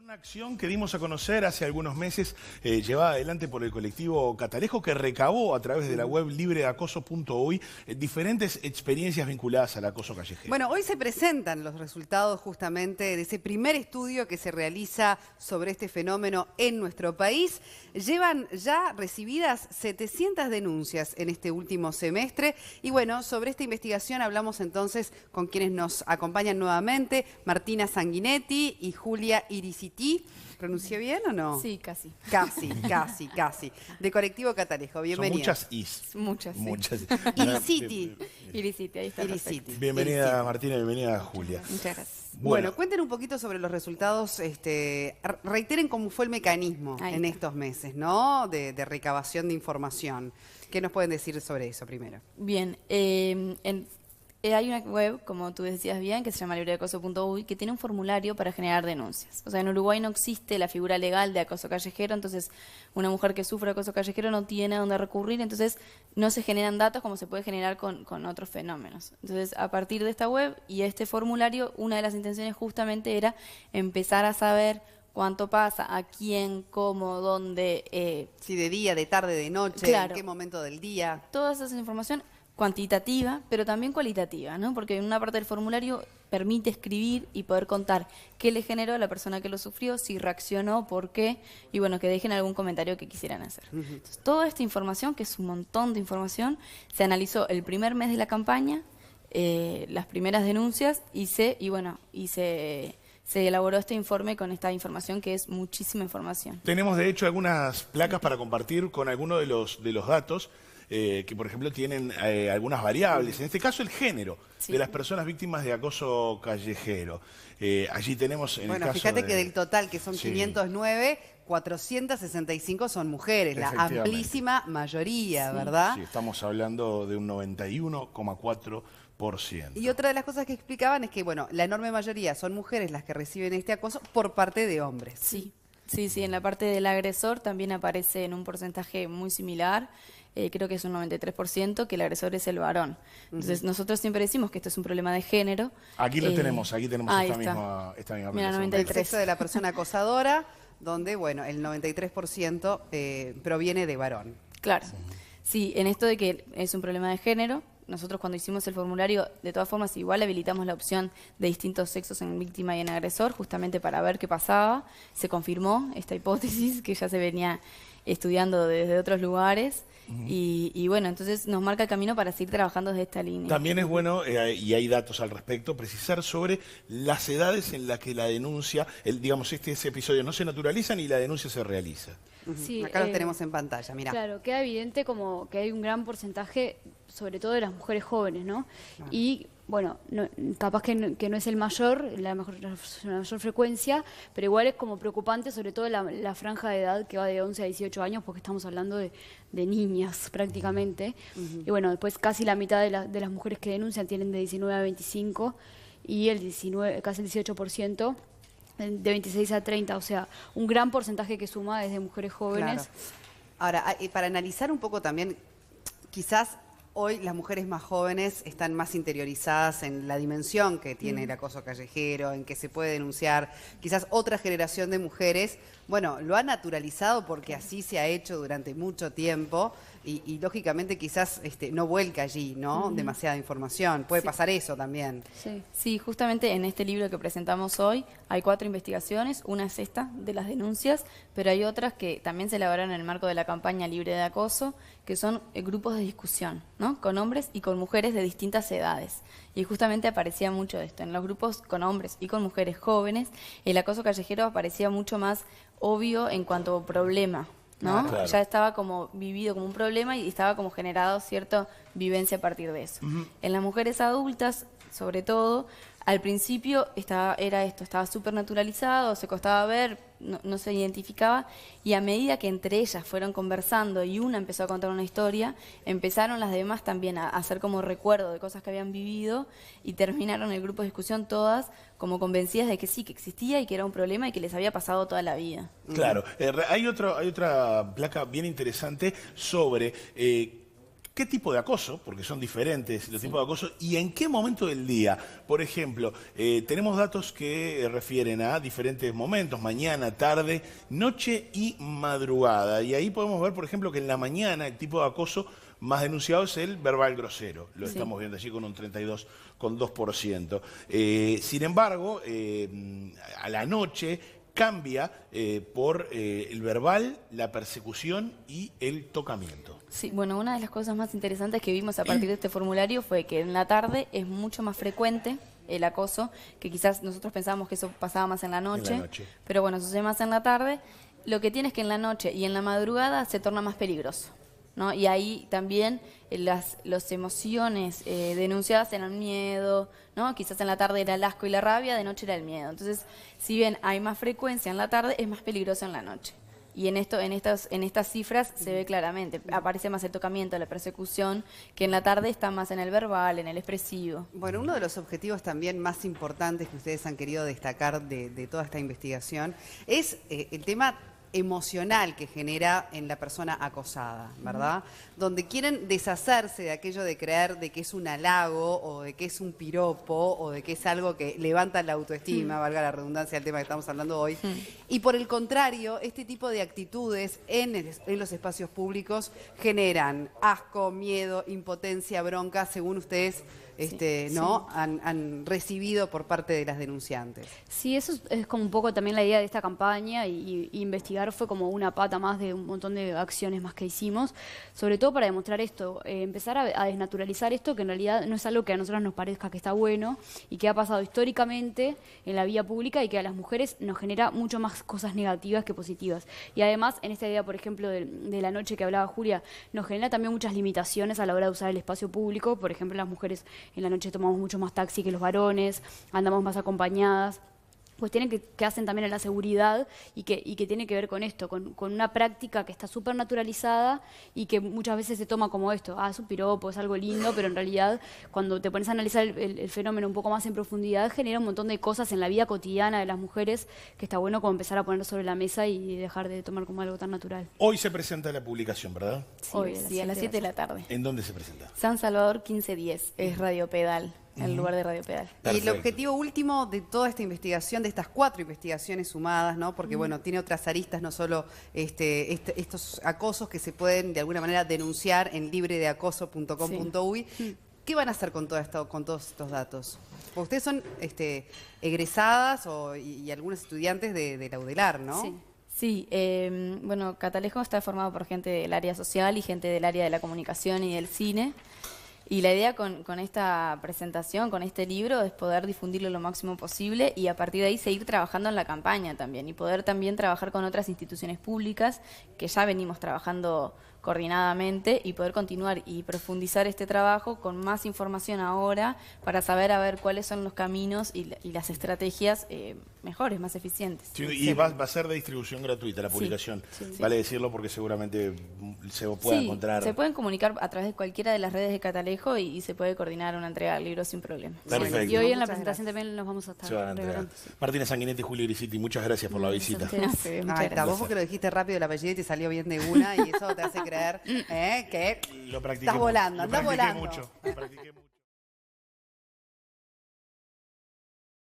Una acción que dimos a conocer hace algunos meses, llevada adelante por el colectivo Catalejo, que recabó a través de la web libredeacoso.uy diferentes experiencias vinculadas al acoso callejero. Bueno, hoy se presentan los resultados justamente de ese primer estudio que se realiza sobre este fenómeno en nuestro país. Llevan ya recibidas 700 denuncias en este último semestre. Y bueno, sobre esta investigación hablamos entonces con quienes nos acompañan nuevamente, Martina Sanguinetti y Julia Irisití. ¿Pronuncié bien o no? Sí, casi. Casi. De Colectivo Catalejo, bienvenida. Son muchas is. Muchas, sí. Muchas. Irisití, ahí está. Irisití. Bienvenida Irisití. Martina, bienvenida Julia. Muchas gracias. Bueno, cuenten un poquito sobre los resultados, reiteren cómo fue el mecanismo en estos meses, ¿no? De recabación de información. ¿Qué nos pueden decir sobre eso primero? Bien, hay una web, como tú decías bien, que se llama libredeacoso.uy, que tiene un formulario para generar denuncias. O sea, en Uruguay no existe la figura legal de acoso callejero, entonces una mujer que sufre acoso callejero no tiene a dónde recurrir, entonces no se generan datos como se puede generar con otros fenómenos. Entonces, a partir de esta web y este formulario, una de las intenciones justamente era empezar a saber cuánto pasa, a quién, cómo, dónde. Si de día, de tarde, de noche, claro, en qué momento del día. Toda esa información cuantitativa, pero también cualitativa, ¿no? Porque en una parte del formulario permite escribir y poder contar qué le generó a la persona que lo sufrió, si reaccionó, por qué, y bueno, que dejen algún comentario que quisieran hacer. Entonces, toda esta información, que es un montón de información, se analizó el primer mes de la campaña, las primeras denuncias, y se elaboró este informe con esta información, que es muchísima información. Tenemos de hecho algunas placas para compartir con algunos de los datos que por ejemplo tienen algunas variables, en este caso el género de las personas víctimas de acoso callejero. Allí tenemos en el caso fíjate que del total, que son 509, 465 son mujeres, la amplísima mayoría, ¿verdad? Sí, estamos hablando de un 91,4%. Y otra de las cosas que explicaban es que, bueno, la enorme mayoría son mujeres las que reciben este acoso por parte de hombres. Sí, en la parte del agresor también aparece en un porcentaje muy similar. Creo que es un 93%, que el agresor es el varón. Entonces, nosotros siempre decimos que esto es un problema de género. Aquí lo tenemos, esta misma Mira, 93%. El sexo de la persona acosadora, donde, bueno, el 93% proviene de varón. Claro. Sí, en esto de que es un problema de género, nosotros cuando hicimos el formulario, de todas formas, igual habilitamos la opción de distintos sexos en víctima y en agresor, justamente para ver qué pasaba. Se confirmó esta hipótesis que ya se venía estudiando desde otros lugares. Y bueno, entonces nos marca el camino para seguir trabajando desde esta línea. También es bueno, y hay datos al respecto, precisar sobre las edades en las que la denuncia, ese episodio no se naturaliza ni la denuncia se realiza. Sí, acá lo tenemos en pantalla, mirá. Claro, queda evidente como que hay un gran porcentaje, sobre todo de las mujeres jóvenes, ¿no? Y bueno, capaz que no es el mayor, la mayor frecuencia, pero igual es como preocupante, sobre todo la franja de edad que va de 11 a 18 años, porque estamos hablando de niñas prácticamente. Y bueno, después casi la mitad de las mujeres que denuncian tienen de 19 a 25 y casi el 18% de 26 a 30, o sea, un gran porcentaje que suma desde mujeres jóvenes. Claro. Ahora, para analizar un poco también, quizás hoy las mujeres más jóvenes están más interiorizadas en la dimensión que tiene el acoso callejero, en que se puede denunciar. Quizás otra generación de mujeres, bueno, lo ha naturalizado porque así se ha hecho durante mucho tiempo y lógicamente quizás no vuelca allí, ¿no? Demasiada información. Puede pasar eso también. Sí, justamente en este libro que presentamos hoy hay 4 investigaciones. Una es esta, de las denuncias, pero hay otras que también se elaboraron en el marco de la campaña Libre de Acoso, que son grupos de discusión, ¿no? Con hombres y con mujeres de distintas edades. Y justamente aparecía mucho esto. En los grupos con hombres y con mujeres jóvenes, el acoso callejero aparecía mucho más obvio en cuanto a problema, ¿no? Claro. Ya estaba como vivido como un problema y estaba como generado cierta vivencia a partir de eso. En las mujeres adultas, sobre todo, al principio estaba súper naturalizado, se costaba ver, no se identificaba, y a medida que entre ellas fueron conversando y una empezó a contar una historia, empezaron las demás también a hacer como recuerdo de cosas que habían vivido y terminaron el grupo de discusión todas como convencidas de que sí, que existía y que era un problema y que les había pasado toda la vida. Claro, hay otra placa bien interesante sobre ¿Qué tipo de acoso? Porque son diferentes los tipos de acoso. ¿Y en qué momento del día? Por ejemplo, tenemos datos que refieren a diferentes momentos, mañana, tarde, noche y madrugada. Y ahí podemos ver, por ejemplo, que en la mañana el tipo de acoso más denunciado es el verbal grosero. Lo estamos viendo allí con un 32,2%. Sin embargo, a la noche cambia por el verbal, la persecución y el tocamiento. Sí, bueno, una de las cosas más interesantes que vimos a partir de este formulario fue que en la tarde es mucho más frecuente el acoso, que quizás nosotros pensábamos que eso pasaba más en la noche, pero bueno, sucede más en la tarde. Lo que tiene es que en la noche y en la madrugada se torna más peligroso, ¿no? Y ahí también las emociones denunciadas eran miedo, ¿no? Quizás en la tarde era el asco y la rabia, de noche era el miedo. Entonces, si bien hay más frecuencia en la tarde, es más peligroso en la noche. Y en estas cifras se ve claramente, aparece más el tocamiento, la persecución, que en la tarde está más en el verbal, en el expresivo. Bueno, uno de los objetivos también más importantes que ustedes han querido destacar de toda esta investigación es el tema emocional que genera en la persona acosada, ¿verdad? Donde quieren deshacerse de aquello de creer de que es un halago o de que es un piropo o de que es algo que levanta la autoestima, valga la redundancia del tema que estamos hablando hoy. Y por el contrario, este tipo de actitudes en los espacios públicos generan asco, miedo, impotencia, bronca, según ustedes ¿no? Han recibido por parte de las denunciantes. Sí, eso es como un poco también la idea de esta campaña y investigar fue como una pata más de un montón de acciones más que hicimos, sobre todo para demostrar esto, empezar a desnaturalizar esto, que en realidad no es algo que a nosotros nos parezca que está bueno y que ha pasado históricamente en la vía pública y que a las mujeres nos genera mucho más cosas negativas que positivas. Y además, en esta idea, por ejemplo, de la noche que hablaba Julia, nos genera también muchas limitaciones a la hora de usar el espacio público. Por ejemplo, las mujeres en la noche tomamos mucho más taxi que los varones, andamos más acompañadas. Cuestiones que hacen también a la seguridad y que tiene que ver con esto, con una práctica que está súper naturalizada y que muchas veces se toma como esto, es un piropo, es algo lindo, pero en realidad cuando te pones a analizar el fenómeno un poco más en profundidad, genera un montón de cosas en la vida cotidiana de las mujeres que está bueno como empezar a poner sobre la mesa y dejar de tomar como algo tan natural. Hoy se presenta la publicación, ¿verdad? Sí, a las 7 de la tarde. ¿En dónde se presenta? San Salvador 1510, es Radio Pedal. El lugar de Radio Pedal. Y el objetivo último de toda esta investigación, de estas 4 investigaciones sumadas, ¿no? Porque bueno, tiene otras aristas, no solo estos acosos que se pueden de alguna manera denunciar en libredeacoso.com.uy. ¿Qué van a hacer con todo esto, con todos estos datos? Porque ustedes son egresadas y algunos estudiantes de la UDELAR, ¿no? Sí. Sí, bueno, Catalejo está formado por gente del área social y gente del área de la comunicación y del cine. Y la idea con esta presentación, con este libro, es poder difundirlo lo máximo posible y a partir de ahí seguir trabajando en la campaña también y poder también trabajar con otras instituciones públicas que ya venimos trabajando coordinadamente y poder continuar y profundizar este trabajo con más información ahora para saber a ver cuáles son los caminos y las estrategias mejores, más eficientes. Sí, y va a ser de distribución gratuita la publicación, vale decirlo porque seguramente se puede encontrar. Se pueden comunicar a través de cualquiera de las redes de Catalejo y se puede coordinar una entrega del libro sin problema. Perfecto. Y hoy en la presentación también nos vamos a estar regalando. Martina Sanguinetti y Julio Grisiti, muchas gracias por la visita. Vos porque lo dijiste rápido el apellido y te salió bien de una y eso te hace creer que lo practiqué estás volando, andás volando. Lo practiqué mucho.